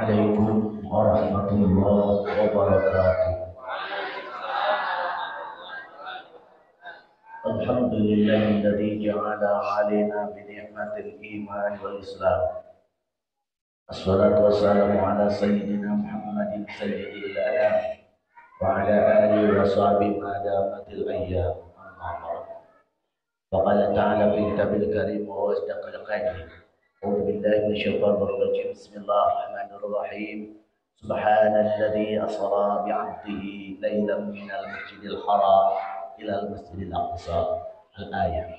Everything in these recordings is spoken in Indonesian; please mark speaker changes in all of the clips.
Speaker 1: Assalamualaikum warahmatullahi wabarakatuh. Alhamdulillahilladzi ja'ala 'alaina bi ni'matil iman wal islam. Assalatu wassalamu ala sayyidina Muhammadin sayyidil anam wa ala alihi wa sahbihi ma damatil ayyam. Amma ba'd. Faqala ta'ala fi kitabil karim wa asdaqal qadri. A'udzu billahi minasyaitonir rajim. Bismillahirrahmanirrahim. Subhanalladzi asra bi 'abdihi lailan minal masjidil haram ilal masjidil aqsa. Al-ayat.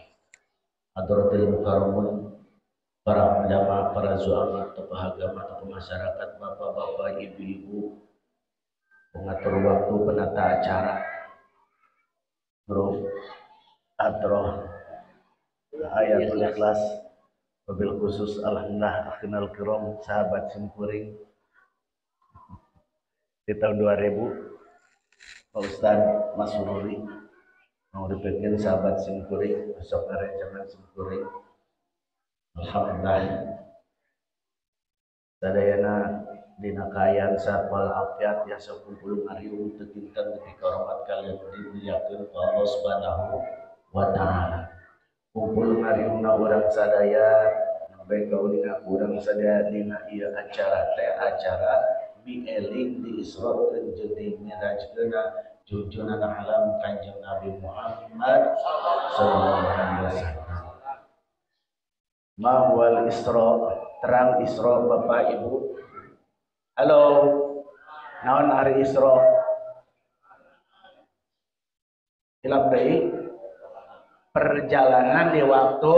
Speaker 1: Hadratil mukarramun, para ulama, para zuama, tokoh agama, tokoh masyarakat, bapak-bapak, ibu-ibu, pengatur waktu, penata acara, grup adroh ayatul ikhlas, wabil khusus alhamdulillah akhirul kiram sahabat simkuring di tahun 2000 Pak Ustaz Mas Sururi mau dibikin sahabat simkuring besok hari zaman simkuring alhamdulillah sadayana dina kayan sapal afiat ya sakumpul ngariung teu kinten ketika hormat kalian dimuliakeun ku Allah Subhanahu wa taala. Kumpul ngariungna urang sadaya sampai kaulinga urang sadaya dina ieu acara teh acara mieling diisrokeun jeung dimirajkeunna junjungan alam Kanjeng Nabi Muhammad sallallahu alaihi wasallam. Mahwal Isra, terang Isra Bapak Ibu. Halo, naon hari Isra? Hilap deui. Perjalanan di waktu,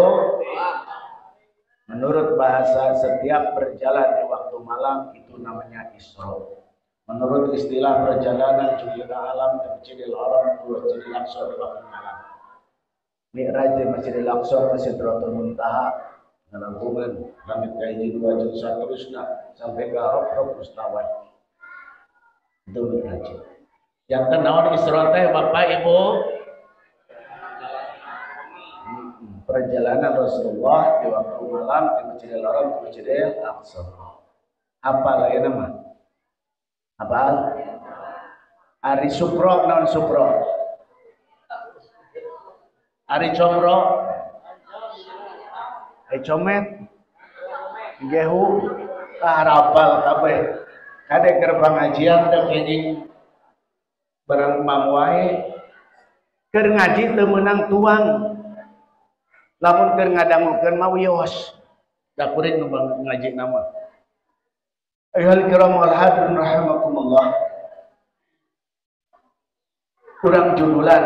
Speaker 1: menurut bahasa setiap berjalan di waktu malam itu namanya Isra. Menurut istilah perjalanan junjungan alam ke Masjidil Haram ke Masjidil Aqsa di waktu malam. Mi'raj di Masjidil Aqsa ke Sidratul Muntaha nangkungan langit kaiji dua jeung saterusna sampai ke Arafah Mustawa. Itu Mi'raj. Yang kenaon Isra teh Bapak Ibu? Perjalanan Rasulullah di waktu malam di Masjidil Haram ke Masjidil Aqsa. Apa lagi nama? Apa? Ari Sukro, non Sukro. Ari Comro, Comet, Gehu, Harapal kabeh. Kade keur pangajian teh kenging bareng mamwae keur ngaji teu meunang tuang. Lamun keur ngadangukeun mah wios. Da kuring nu ngaji nama. Ayyuhal kiram wal hadirin rahimakumullah. Kurang judulan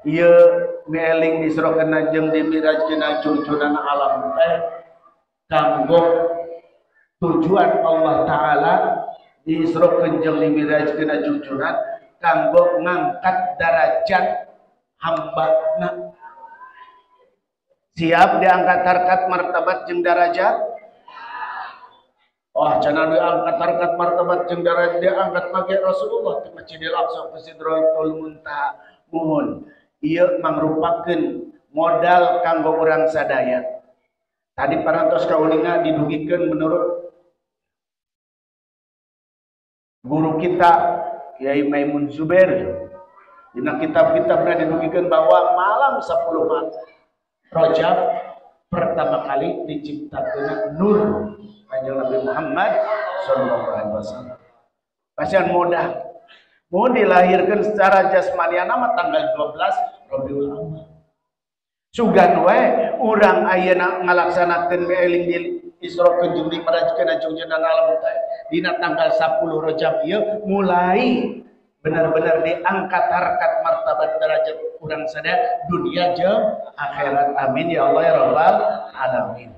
Speaker 1: ieu mieling disrokeun jeung dimirajkeun junjunan alam teh kanggo tujuan Allah taala disrokeun jeung dimirajkeun junjunan kanggo ngangkat derajat hambana. Siap diangkat harkat martabat jeung darajat. Oh, cenah diangkat harkat martabat jeung darajat diangkat mage Rasulullah di Masjidil Aqsa ke Sidratul Muntaha. Muhun ieu mangrupakeun modal kanggo urang sadaya. Tadi parantos kaulinga didugikeun menurut guru kita Kyai Maimun Zubair. Dina kitab-kitabna didugikeun bahwa malam 10 Rajab pertama kali diciptakeun nur Kanjeng Nabi Muhammad sallallahu alaihi wasallam. Pasien mudah. Mau dilahirkan secara jasmaniana mah tanggal 12 Rabiul Awal. Sugan we urang ayeuna ngalaksanakeun mieling di Isra jeung dimarajkeun junjunan alam teh dina tanggal 10 Rajab ieu mulai benar-benar diangkat harkat martabat derajat urang sadaya dunia jeung akhirat. Amin ya Allah ya rabbal alamin.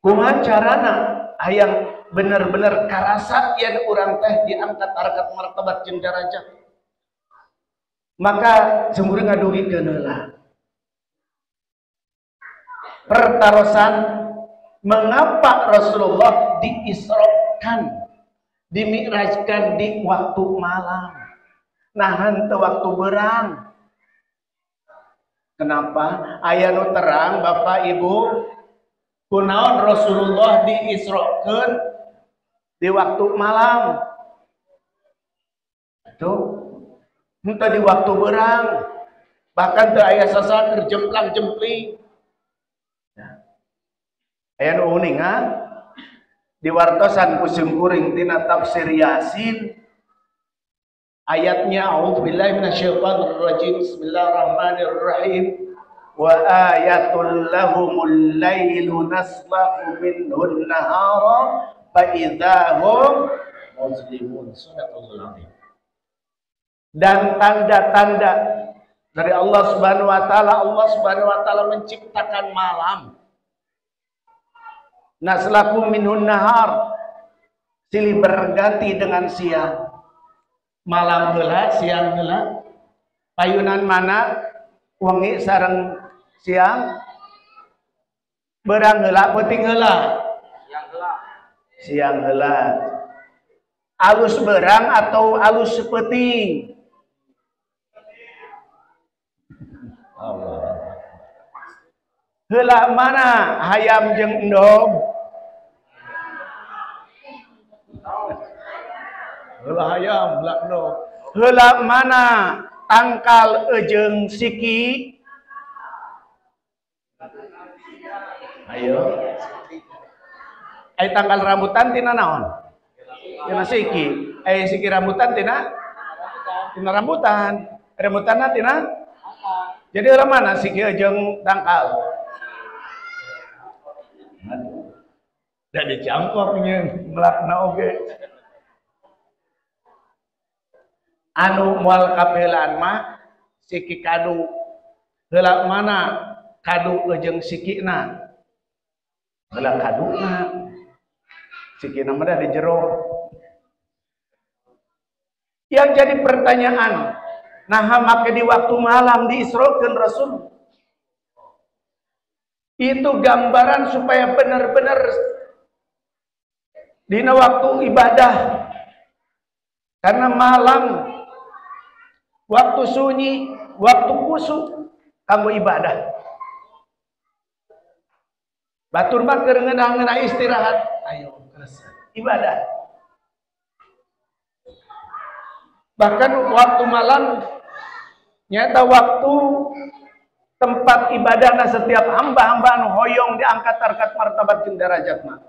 Speaker 1: Kumaha carana hayang bener-bener karasa yen urang teh diangkat harkat martabat jeung derajat. Maka sumur ngadugikeun heula. Pertarosan mengapa Rasulullah diisrokan, dimi'rajkan di waktu malam. Nahan teu waktu berang. Kenapa? Aya nu terang Bapak Ibu, kunaon Rasulullah diisrokeun
Speaker 2: di waktu malam. Tuh, entah di waktu berang, bahkan teu aya sasaker jemplang-jempling. Aya nu uning diwartosan ku simkuring tina tafsir Yasin ayatnya a'udzubillahi minasyaitonir rajim bismillahirrahmanirrahim wa ayatul lahumul lailu naslahu minhun nahara fa idzahum muslimun. Subhanallah. Dan tanda-tanda dari Allah Subhanahu wa taala menciptakan malam. Naslaku minhun nahar, silih berganti dengan siang. Malam heula, siang heula. Payunan mana wengi sareng siang? Berang heula, peuting heula. Siang heula. Alus berang atau alus peuting? Allah. Heula mana hayam jeung endog? Heula hayam, heula endog. Heula mana tangkal jeung siki? Ayo. Ai tangkal rambutan tina naon? Tina siki. Ai siki rambutan tina rambutan. Rambutanna tina? Jadi heula mana siki jeung tangkal? Jadi campurnya melakna oge. Anu moal kapelaan mah siki kadu. Heula mana kadu jeung sikina? Heula kaduna. Sikina mah da di jero. Yang jadi pertanyaan, nah make di waktu malam diisrokeun Rasul. Itu gambaran supaya benar-benar dina waktu ibadah. Karena malam waktu sunyi, waktu khusyuk kanggo ibadah. Batur mah keur ngeunah istirahat, ayo ibadah. Bahkan waktu malam nyata waktu tempat ibadahna setiap hamba-hamba anu hoyong diangkat harkat martabat jeung derajatna.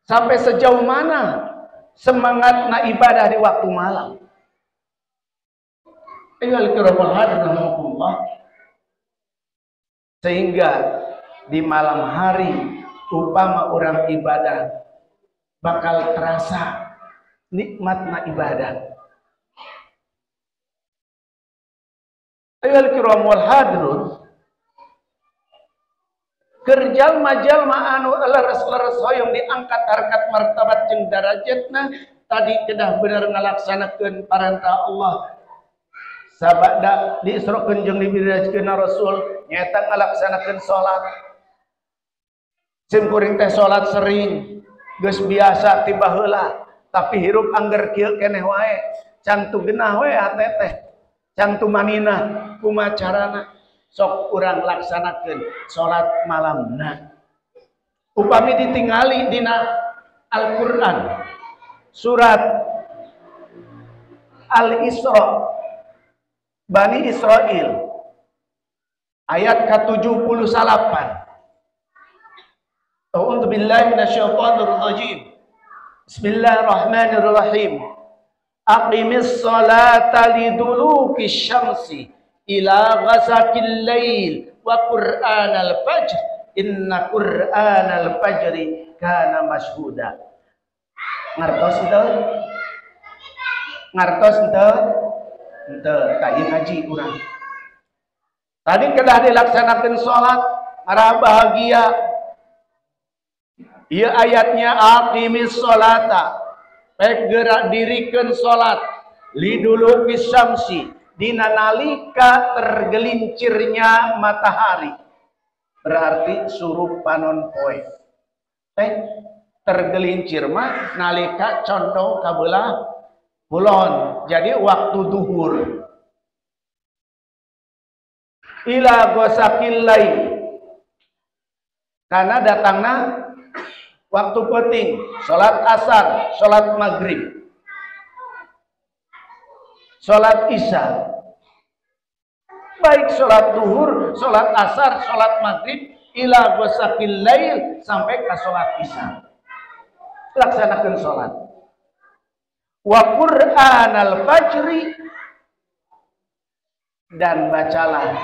Speaker 2: Sampai sejauh mana semangatna ibadah di waktu malam. Ayyuhal kiramul hadirin, sehingga di malam hari upama orang ibadah bakal terasa nikmatna ibadah. Ayyuhal kiramul hadirin, kerjal jalma anu leres-leres hoyong diangkat harkat martabat jeung darajatna tadi kedah bener ngalaksanakeun parentah Allah. Sabada diisrokeun jeung dibirajkeun Rasul nyaeta ngalaksanakeun salat. Simkuring teh salat sering geus biasa tiba heula, tapi hirup angger kieu keneh wae, can tu genah wae hate teh. Can tu manina kumaha carana sok urang laksanakeun salat malamna. Upami ditingali dina Al-Qur'an surat Al-Isra Bani Israil ayat ke-78. A'udzu billahi minasyaitonir rajim. Bismillahirrahmanirrahim. Aqimis sholata liduluki syamsi ila ghasaqil lail wa qur'anal fajr inna qur'anal fajri kana mashhuda. Ngartos itu? Ngartos itu? Itu kain haji kurang. Tadi kedah dilaksanakan sholat arah bahagia. Ieu ayatnya aqimis sholata. Baik gerak dirikan sholat liduluki syamsi dina nalika tergelincirnya matahari. Berarti suruh panon poe. Tergelincir mah nalika condong kabelah kulon. Jadi waktu duhur. Ila ghasaqil lail. Karena datangna waktu penting, sholat asar, sholat maghrib, sholat isya, baik sholat duhur, sholat asar, sholat maghrib, ila ghasaqil lail, sampai ke sholat isya. Laksanakan sholat. Wa Qur'anal fajri, dan bacalah,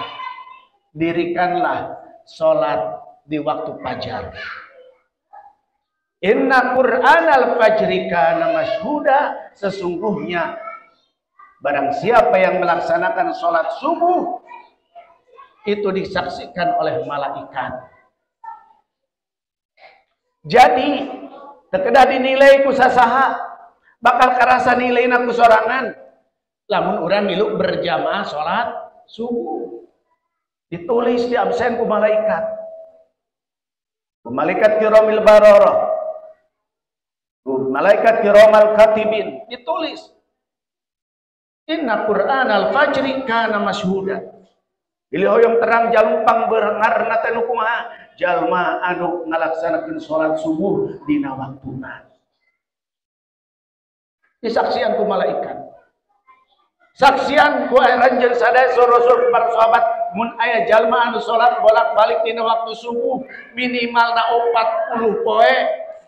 Speaker 2: dirikanlah sholat di waktu fajar. Inna Qur'anal fajri kana masyhuda, sesungguhnya barang siapa yang melaksanakan sholat subuh itu disaksikan oleh malaikat. Jadi tekedah dinilai ku sasaha, bakal karasa nilainya ku sorangan lamun urang milu berjamaah sholat subuh, ditulis di absen ku malaikat. Malaikat kiramil bararah, malaikat kiramal katibin, ditulis inna Qur'anal fajri kana masyhuda. Pilih hoyong terang jalumpang berengarna teh nu kumaha, jalma anu ngalaksanakeun salat subuh dina waktuna. Disaksian ku malaikat. Saksian ku ranjeun sadaya rasul para sahabat, mun aya jalma anu salat bolak-balik dina waktu subuh minimalna 40 poe,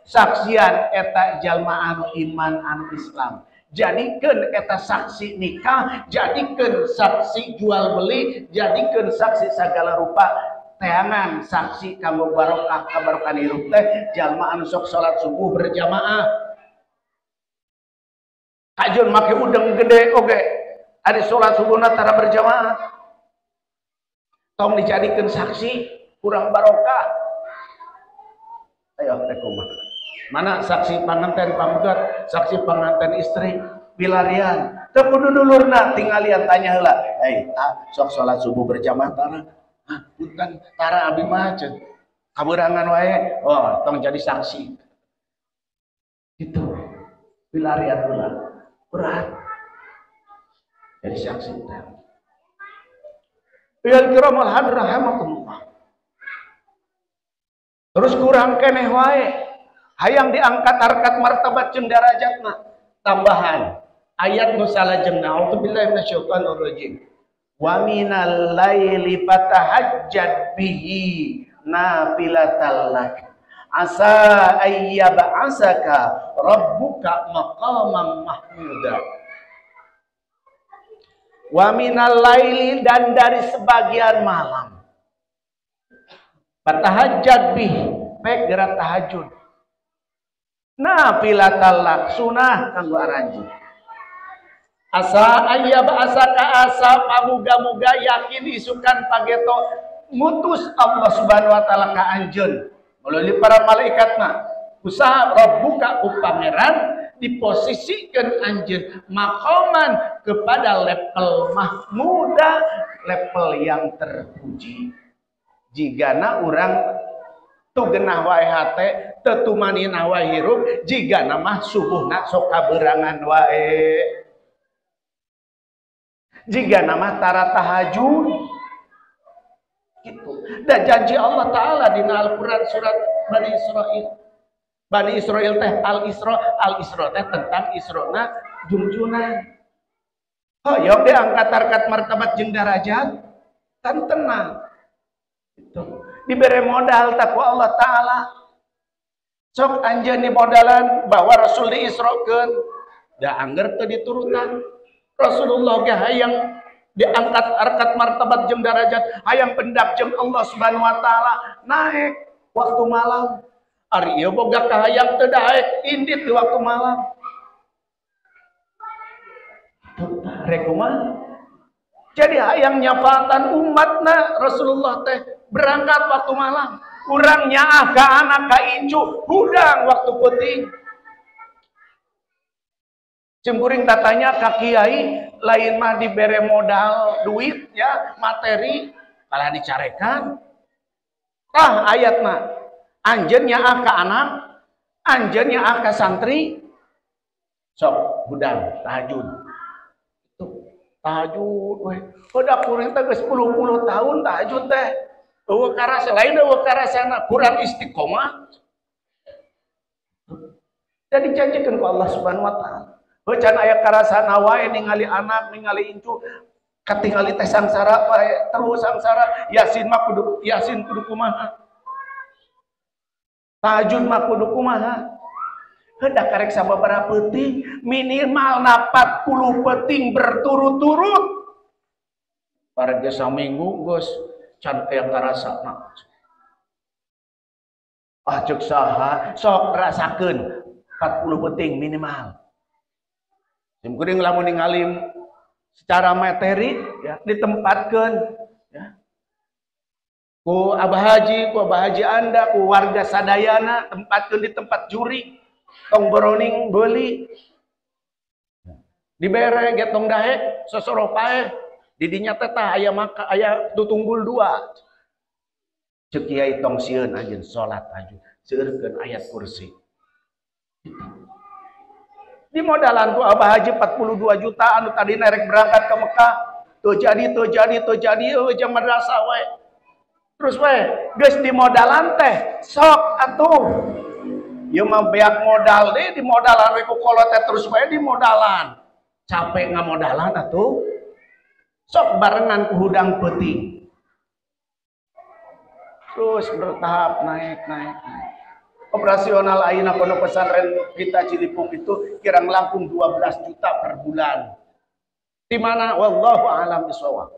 Speaker 2: saksian eta jalma anu iman anu Islam. Jadikeun eta saksi nikah, jadikeun saksi jual beli, jadikeun saksi sagala rupa teangan saksi kanggo barokah kabarokan hirup teh jalma anu sok salat subuh berjamaah. Kajun make udeng gede oge adi salat subuhna tara berjamaah. Tong dijadikeun saksi kurang barokah. Ayo teh kumaha? Mana saksi panganten pamegat, saksi panganten istri, bilarian. Teu kudu dulurna tinggalian tanya heula. Sok salat subuh berjamaah tara? Punten tara abi mah ceuk. Kabeurangan wae. Oh, tong jadi saksi. Gitu. Bilarian heula. Berat. Jadi saksi teh. Yang kiramal hadrah rahmatullah. Terus kurang keneh wae. Hayang diangkat harkat martabat jeung darajatna. Tambahan ayat nu salajengna, a'udzubillahi minasyaitonir rajim. Wa minal laili fatahajjad bihi nafilatal lak. Asa ayyab'asaka rabbuka maqaman mahmuda. Wa minal laili, dan dari sebagian malam. Fatahajjad bihi, baik gerak tahajud. Nafilatal lak, sunah kanggo aranji. Asa ayyab asaka, asa pamuga-muga yakin isukan pageto mutus Allah Subhanahu wa taala ka anjeun melalui para malaikatna. Usaha rabbuka ku pangeran diposisikan anjeun maqaman kepada level mahmuda, level yang terpuji. Jigana urang tu genah wae hate, tetumanina wae hirup, jigana mah subuhna sok kaberangan wae. Jigana mah tara tahajud. Gitu. Dan janji Allah Ta'ala di Al-Quran surat Bani Israel. Bani Israel teh Al-Isra teh tentang Isra'na junjunan. Hoyong diangkat harkat martabat jeung darajat, kan tenang. Gitu. Diberi modal takwa Allah Ta'ala. Sok anjeun modalan bahwa Rasul diisrokeun, da angger teu diturutan. Rasulullah ge hayang diangkat harkat martabat jeung darajat, hayang pendak jeung Allah Subhanahu wa taala naik waktu malam. Ari ieu boga kahayang teu daek indit di waktu malam. Rek kumaha? Jadi hayang nyafaatan umatna Rasulullah teh berangkat waktu malam. Urang nyaah ka anak ka incu hudang waktu penting. Cemburing tatanya ka kiai lain mah dibere modal duit ya, materi kalah dicarekan. Tah ayatna anjeun nyaah ka anak, anjeun nyaah ka santri. Sok hudang tahajud. Tahajud we. Hodak kuring teh geus 10 tahun tahajud teh. Eueuh karasa lain eueuh karasana kurang istiqomah. Dan dijanjikan ku Allah Subhanahu wa taala. Heucan aya karasana wae ningali anak, ningali incu, katingali teh sangsara wae, terus sangsara. Yasin mah kudu kumaha? Tahajud mah kudu kumaha? Hendak karek sababaraha peuting, minimal 40 peuting berturut-turut. Parege saminggu geus can aya karasana. Ah ceuk saha sok rasakeun 40 peuting minimal. Sim kuring lamun ningali secara materi ya ditempatkeun ya. Ku Abah Haji Anda, ku warga sadayana tempatkeun di tempat juri. Tong boroning beuli. Dibere ge tong dahe sosoro pae. Di dinya teh tah aya maka aya tutunggul 2. Ceuk kiai tong sieun anjeun salat tahajud. Seueurkeun ayat kursi. Di modalan ku Abah Haji 42 juta anu tadi rek berangkat ke Mekah. Tuh jadi jeung madrasah we. Terus we geus di modalan teh sok atuh. Ieu mah beak modal deui di modalan we ku kolot teh terus we di modalan. Capek ngamodalan atuh. Sok barengan ku hudang peuting. Terus bertahap naik. Operasional ayeuna pondok pesantren kita Cilipung itu kirang langkung 12 juta per bulan. Di mana wallahu a'lam bishawab.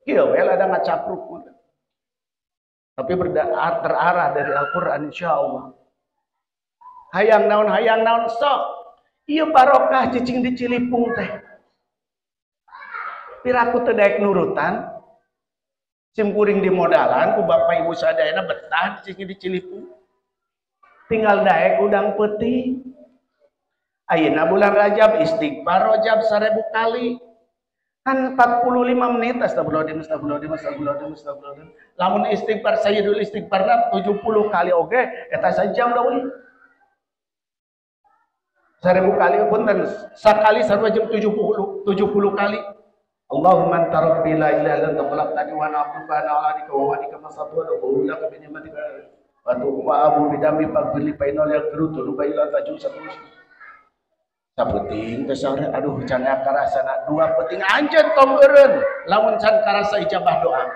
Speaker 2: Kieu we ada ngacapruk. Tapi terarah dari Al-Qur'an insyaallah. Hayang naon sok. Ieu barokah cicing di Cilipung teh. Piraku teu daek nurutan. Sim kuring di modalan ku bapak ibu sadayana betah cicing di Cilipung. Tinggal daek udang peuting. Ayeuna bulan Rajab istighfar rajab 1000 kali. Kan 45 menit astagfirullahaladzim. Lamun istighfar sayyidul istighfar 70 kali oge eta sajam da euy. 1000 kali punten sakali sarua jam 70 kali. Allahumma anta rabbi la ilaha illa anta khalaqtani wa ana abduka ana aladika wa wadika masatu wa qulaka bi ni'matika wa tuqwa abu bidami faghfirli fa innahu yaghfiru dzunuba illa anta satus. Saputing teh sare aduh can karasana 2 peuting anjeun tong eureun lamun can karasa ijabah doa.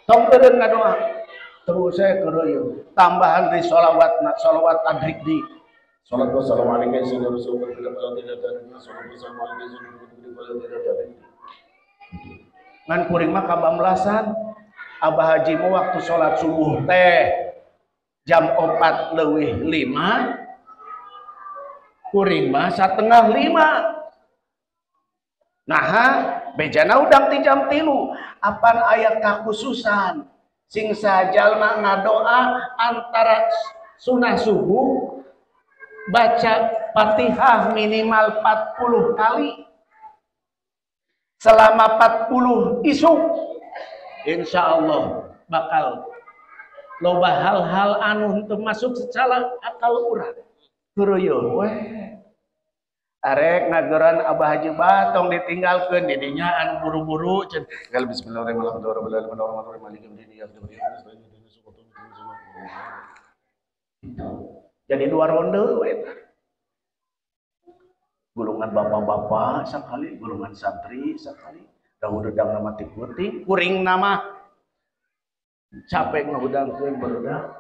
Speaker 2: Tong eureun ngadoa. Terus saya keureuy tambahan di shalawat adrik di salat wassalamu alaihi wasallam ngan kuring mah kabamlasan Abah Haji mah waktu salat subuh teh jam 4:05 kuring mah 4:30 naha bejana udang ti jam 3 apan aya kakhususan sing sajalma ngadoa antara sunah subuh baca Fatihah minimal 40 kali selama 40 isu insyaallah bakal loba hal-hal anu henteu masuk secara akal urang kuruyo we arek ngagoran Abah Haji Batong ditinggalkeun di dinya anu buru-buru cenah gal bismillahirrahmanirrahim jadi 2 ronde we gulungan bapak-bapak sakali, gulungan santri sakali, dahudang nama ti peuting, kuring nama capek ngahudangkeun barudak.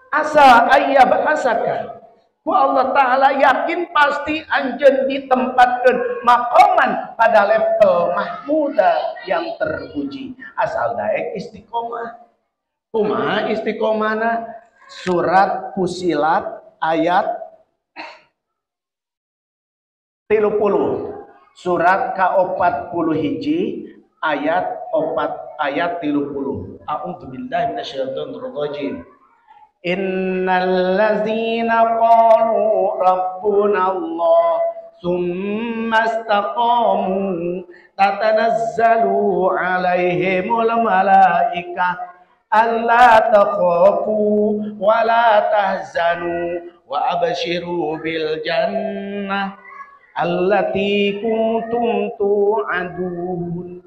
Speaker 2: Asa aya bahasakan. Ku Allah Ta'ala yakin pasti anjeun ditempatkeun maqaman pada level mahmuda yang terpuji. Asal daek istiqomah. Kumaha istiqomahna? Surat Fusilat ayat 30 surat ka-40 hiji ayat 30. A'udzubillahi minasyaitonir rajim. Innal ladzina qalu rabbuna Allah tsumma istaqamu tatanazzalu 'alaihimul malaikah alla takhafu wa la tahzanu wa abshiru bil jannah allati kuntum tu'adun.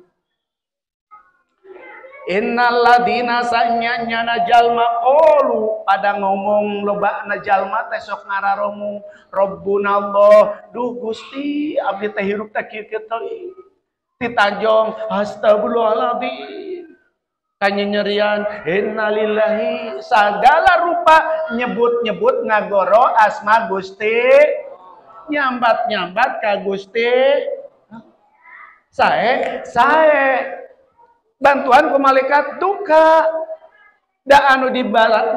Speaker 2: Innal ladina sanyanya jalma qalu pada ngomong lobana jalma teh sok ngararomu Rabbuna Allah duh Gusti abdi teh hirup teh kieu teh ditanjong astagfirullahaladzim kanyerian innalillahi segala rupa nyebut-nyebut ngagoro asma Gusti nyambat-nyambat ka Gusti sae bantuan ku malaikat duka da anu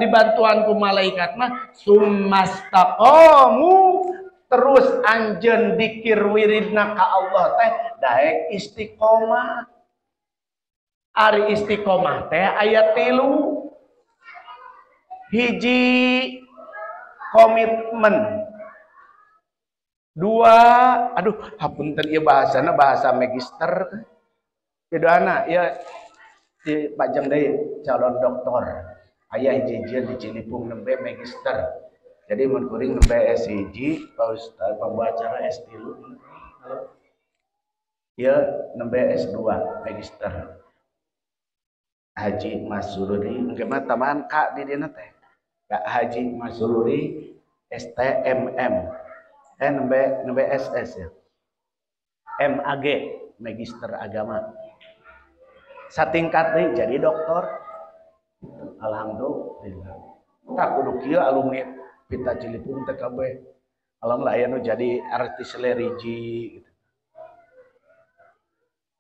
Speaker 2: dibantuan ku malaikat mah summastaqamu terus anjeun dikir wiridna ka Allah teh daek istiqomah. Ari istiqomah teh aya 3 hiji komitmen 2 aduh hapunten ieu bahasana bahasa magister Yudana, ya di pajang deui calon doktor. Aya hiji-hijian di Cilipung nembe magister. Jadi mun kuring nembe S1, Pak Ustaz pembacara S3. Ya nembe S2 magister. Haji Masururi, engke mah tambahan K di dieu teh. Kak Haji Masururi STMM. Nembe SS ya. MAG, magister agama. Satingkat deui jadi dokter. Alhamdulillah. Tak kudu kieu alumni Pita Cilipung teh kabeh. Alhamdulillah aya nu jadi artis leriji gitu.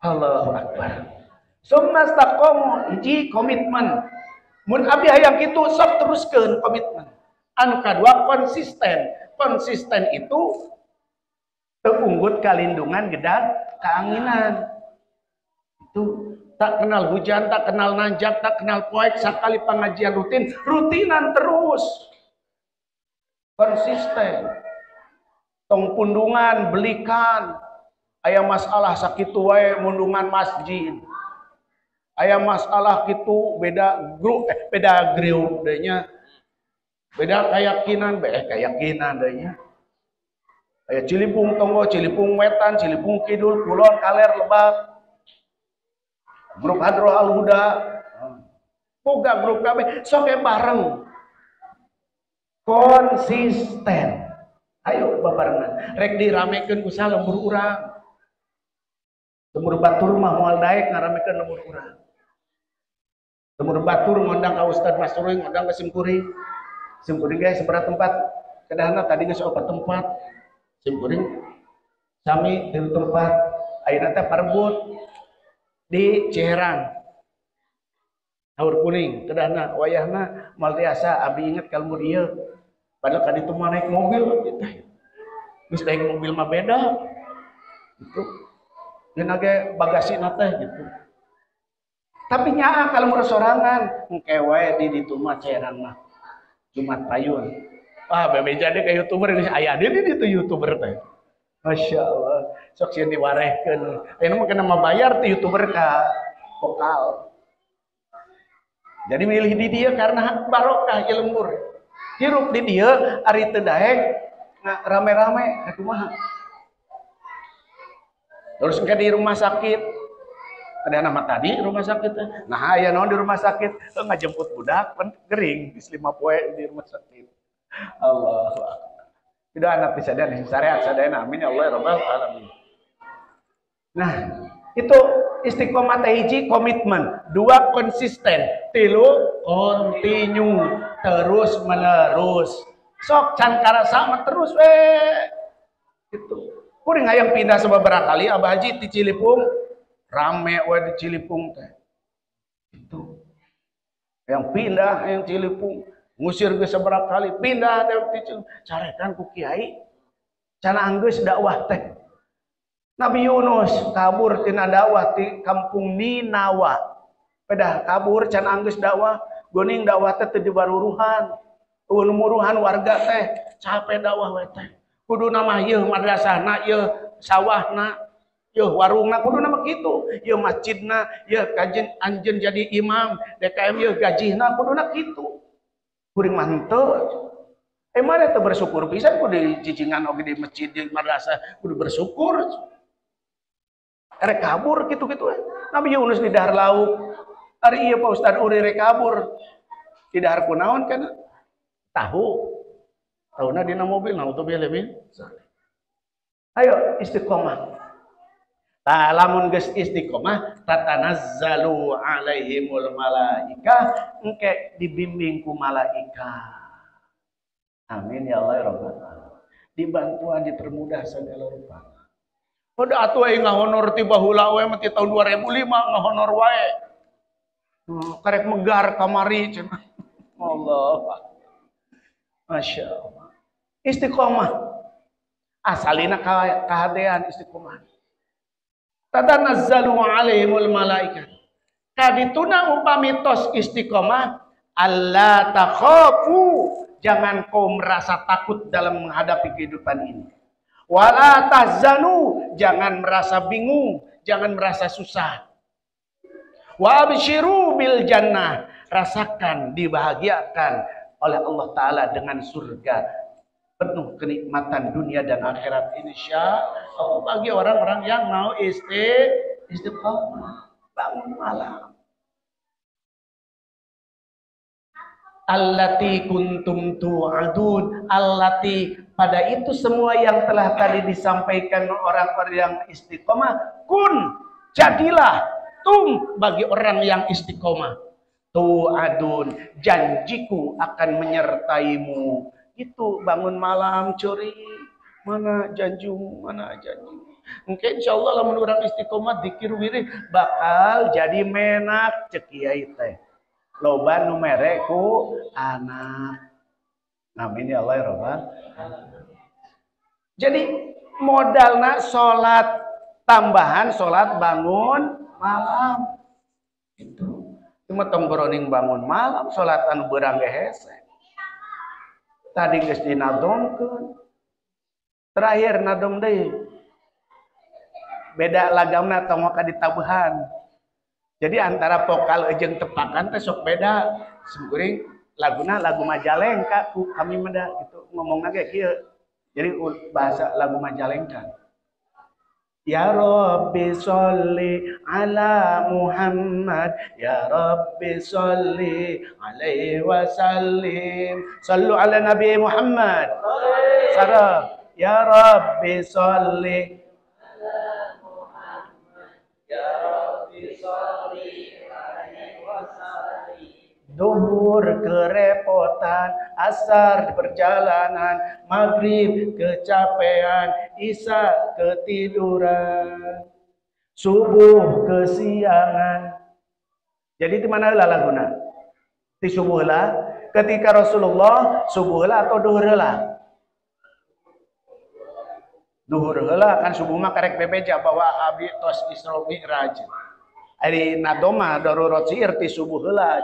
Speaker 2: Allahu akbar. Summastaqamu hiji komitmen. Mun abdi hayang kitu sok teruskeun komitmen. Anu kadua konsisten. Konsisten itu teunggut kalindungan gedag keanginan. Itu tak kenal hujan, tak kenal nanjak, tak kenal poek, sekali pengajian rutinan terus. Konsisten. Tong pundungan, belikan. Aya masalah sakitu wae mundungan masjid. Aya masalah kitu beda grup, beda grup deui nya. Beda keyakinan, deui nya. Aya Cilipung Tonggo, Cilipung Wetan, Cilipung Kidul, Kulon, Kaler, Lebak. Grup Hadroh Al-Huda, boga grup kami, soke bareng, konsisten. Ayo babarengan, rek diramekeun ku salembur urang. Lembur batur mah moal daek ngaramekeun lembur urang. Lembur batur ngondang ka Ustad Masruri, ngondang ka Simkuring. Simkuring ge sabaraha tempat? Kadahna tadi geus 4 tempat. Simkuring sami 3 tempat. Ayeuna teh parebut di Ciherang, Haur Kuning, kedahna wayahna moal tiasa abdi inget ka lembur ieu. Padahal kan itu mah naik mobil gitu. Geus naik mobil mah beda. Gitu. Dina ge bagasina teh gitu. Tapi nyaa kalau lembur sorangan, engke wae di ditu mah Ciherang mah. Jumat Payun. Wah, bebe jadi ka YouTuber ini aya di ditu YouTuber teh. Masya Allah, sok sieun diwarehkeun. Ayeuna mah kena mabayar ti YouTuber ka vokal. Jadi milih di dia karena barokah ieu lembur. Hirup di dia ari teu daek rame-rame kumaha. Terus engke di rumah sakit. Ada nama tadi rumah sakit. Nah, aya naon di rumah sakit? Ngajemput budak gering geus 5 poe di rumah sakit. Allahu akbar. Tidak anak bisa dan syariat sadayana amin ya Allah ya rabbal alamin. Nah, itu istiqomah hiji komitmen, 2 konsisten, 3 continue, terus menerus. Sok can karasa terus we. Itu. Kuring hayang pindah sababaraha kali Abah Haji di Cilipung, rame we di Cilipung teh. Itu. Yang pindah yang Cilipung ngusir ke seberapa kali pindah dari carekan ku kiai cana anggeus dakwah teh Nabi Yunus kabur tina dakwah di kampung Ninawa pedah kabur cana anggeus dakwah goning dakwah teh teu dibaruruhan umuruhan warga teh capek dakwah we teh kudu nama ieu madrasahna ieu sawahna ieu warungna kudu nama kitu ieu masjidna ieu kajen anjeun jadi imam DKM ieu gajihna kuduna kitu. Kuring mah henteu. Mana teu bersyukur pisan ku di cicingan oge di masjid di madrasah kudu bersyukur. Erek kabur kitu-kitu. Nabi Yunus di dahar laut. Ari ieu Pak Ustad uri rek kabur. Tidak harus naon kan? Tahu. Tahuna dina mobil, nauzubillah min. Ayo istiqomah. Tah lamun geus istiqomah tatanazzalu alaihimul malaikah engke dibimbing ku malaikat. Amin ya Allah ya Rabbal alamin. Dibantuan dipermudah segala rupa. Pada atuh aing ngahonor ti baheula we mah ti tahun 2005 ngahonor wae. Karek megar kamari cenah. Allah. Masya Allah. Istiqomah. Asalina kahadean istiqomah. Tatanazzalu alaihimul malaikat. Kadituna upami tos istiqomah, alla takhafu, jangan kau merasa takut dalam menghadapi kehidupan ini. Wala tahzanu, jangan merasa bingung, jangan merasa susah. Wa absyiru bil jannah, rasakan dibahagiakan oleh Allah Ta'ala dengan surga penuh kenikmatan dunia dan akhirat insya Allah bagi orang-orang yang mau istiqomah bangun malam. Allati kuntum tu'adun, allati pada itu semua yang telah tadi disampaikan orang-orang yang istiqomah, kun jadilah tum bagi orang yang istiqomah. Tu'adun, janjiku akan menyertaimu. Itu bangun malam curi, mana janjimu, mana janji. Mungkin insyaallah lamun urang istiqomah dzikir wirid bakal jadi menak cek kiai teh. Loba nu mere ku anak. Amin ya Allah ya Rabbal. Jadi modalna salat tambahan, salat bangun malam. Itu. Cuma tong beroning bangun malam, salat anu beurang ge hese. Tadi geus dinadomkeun. Terakhir nadom deui. Beda lagamna tong ka ditabuhan. Jadi antara vokal jeung tepakan teh sok beda. Sekuring laguna lagu Majalengka ku kami mah gitu ngomongna ge kieu. Jadi bahasa lagu Majalengka. Ya Rabbi sholli ala Muhammad, Ya Rabbi sholli alaihi wasallim. Sallu ala Nabi Muhammad. Sarah. Ya Rabbi sholli ala Muhammad, Ya Rabbi sholli alaihi wasallim. Duhur kerepotan, asar di perjalanan, maghrib kecapean, isya ketiduran, subuh kesiangan. Jadi di mana heula laguna? Di subuh heula. Ketika Rasulullah subuh heula atau duhur heula? Duhur heula kan subuh mah karek bebeja bawa abdi tos Isra Mi'raj. Ari nadoma darurat siir ti subuh heula.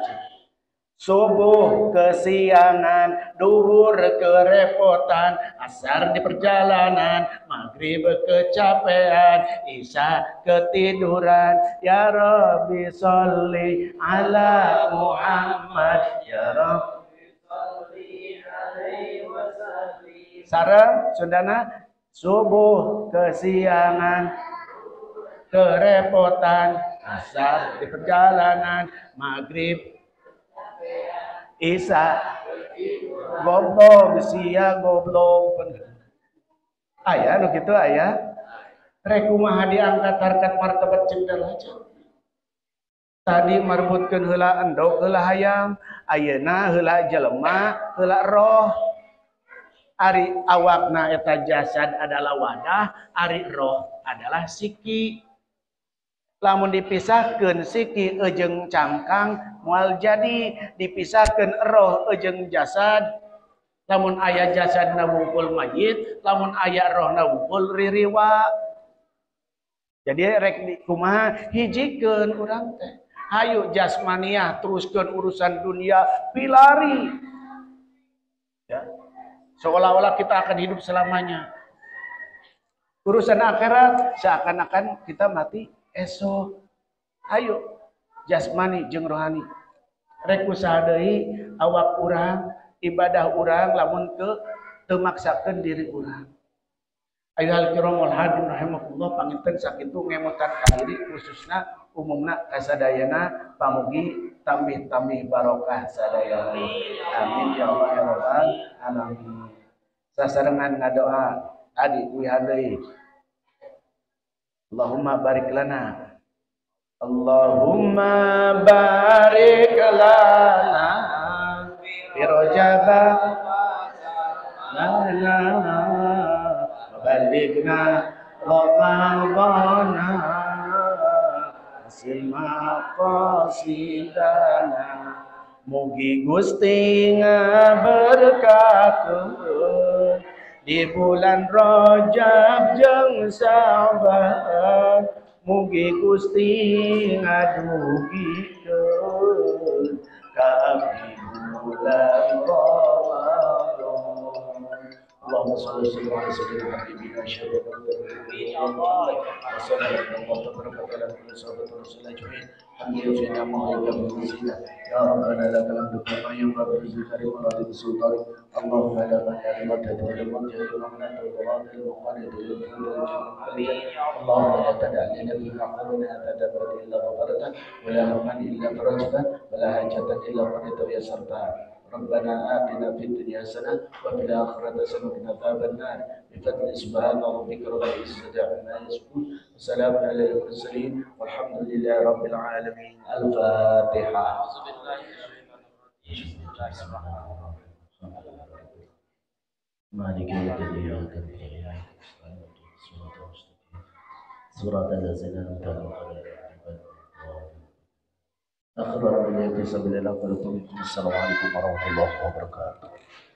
Speaker 2: Subuh kesiangan, duhur kerepotan, asar di perjalanan, maghrib kecapean, isya ketiduran. Ya Rabbi sholli ala Muhammad, Ya Rabbi sholli alaihi wasallim. Sareng sundana subuh kesiangan, kerepotan, asar di perjalanan, maghrib Isa goblok sia goblok aya nu kitu aya rek kumaha diangkat harkat martabat cendel aja tadi marbutkeun heula endog heula hayam ayeuna heula jelema heula roh ari awakna eta jasad adalah wadah ari roh adalah siki. Lamun dipisahkeun siki jeung cangkang moal jadi dipisahkeun roh jeung jasad. Lamun aya jasadna wungkul mayit, lamun aya rohna wungkul ririwa. Jadi rek kumaha hijikeun urang teh. Hayu jasmaniah teruskeun urusan dunia pilari. Ya. Seolah-olah kita akan hidup selamanya. Urusan akhirat seakan-akan kita mati esok. Ayo jasmani jeung rohani rek usaha deui awak urang ibadah urang lamun teu maksakeun diri urang. Ayyuhal kiramul hadirin rahimakumullah panginten sakitu ngemutan ka diri khususna umumna kasadayana pamugi tambih-tambih barokah sadaya. Amin ya Allah ya rabbal alamin. Sasarengan ngadoa adi wihadeui. Allahumma barik lana. Allahumma barik lana fi Rajab lana balighna Ramadana sima qasidana mugi Gusti ngaberkakeun di bulan Rajab jeung Sa'ban mugi Gusti ngadugikeun ka abdi bulan Ramadan. Allahumma shalli ala sayyidina habibina syarifil Muhammad wa sallallahu wa baraka ala sayyidina Rasulullah ajmain. Alhamdulillah ya rabbana lakal hamdu kama yanbaghi li jalali wajhika wa sultanik. Allahumma la ilaha illa anta al-mu'min wa la ilaha illa Allahumma la tad'a lana fi maqamina tadabbur illa ghafarta wa la hamman illa farajta wa la hajatan illa qadayta wa yassarta. ربنا آتنا في الدنيا حسنة وفي الآخرة حسنة وقنا عذاب النار بفضل سبحان ربك رب العزة عما يصفون وسلام على المرسلين والحمد لله رب العالمين. الفاتحة. مالك يوم الدين صراط الذين أنعمت عليهم آخر السلام عليكم ورحمة الله وبركاته.